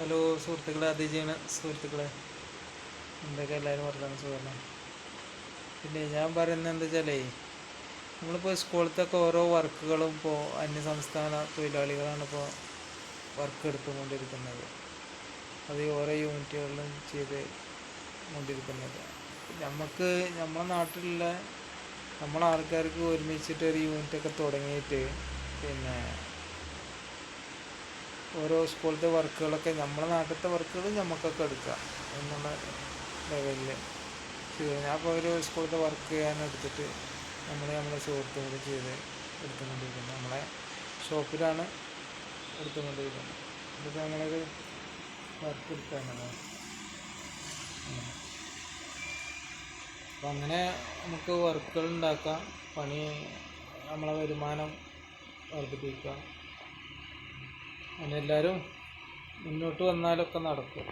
Hello സുഹൃത്തുക്കളെ, അതിജീവന സുഹൃത്തുക്കളെ, എന്തൊക്കെ എല്ലാവരും പറഞ്ഞാൽ സുഖമല്ലേ? പിന്നെ ഞാൻ പറയുന്നത് എന്താ വെച്ചാലേ, നമ്മളിപ്പോൾ സ്കൂളത്തൊക്കെ ഓരോ വർക്കുകളും ഇപ്പോൾ അന്യസംസ്ഥാന തൊഴിലാളികളാണ് ഇപ്പോൾ വർക്ക് എടുത്തുകൊണ്ടിരിക്കുന്നത്. അത് ഓരോ യൂണിറ്റുകളിലും ചെയ്ത് കൊണ്ടിരിക്കുന്നത്. നമുക്ക് നമ്മളെ നാട്ടിലുള്ള നമ്മളെ ആൾക്കാർക്ക് ഒരുമിച്ചിട്ട് ഒരു യൂണിറ്റൊക്കെ തുടങ്ങിയിട്ട് പിന്നെ ഓരോ സ്കൂളത്തെ വർക്കുകളൊക്കെ നമ്മളെ നാട്ടിലത്തെ വർക്കുകൾ നമുക്കൊക്കെ എടുക്കാം എന്നുള്ള ലെവലിൽ ഞാൻ ഇപ്പോൾ ഒരു സ്കൂളത്തെ വർക്ക് ചെയ്യാൻ എടുത്തിട്ട് നമ്മളെ സുഹൃത്തുക്കൾ ചെയ്ത് എടുത്തുകൊണ്ടിരിക്കുന്നത്. നമ്മളെ ഷോപ്പിലാണ് എടുത്തുകൊണ്ടിരിക്കുന്നത്. ഇതിപ്പോൾ നമ്മളൊരു വർക്ക് എടുക്കാനല്ലോ. അപ്പം അങ്ങനെ നമുക്ക് വർക്കുകൾ ഉണ്ടാക്കാം, പണി നമ്മളെ വരുമാനം വർദ്ധിപ്പിക്കാം. അങ്ങനെ എല്ലാവരും മുന്നോട്ട് വന്നാലൊക്കെ നടക്കും.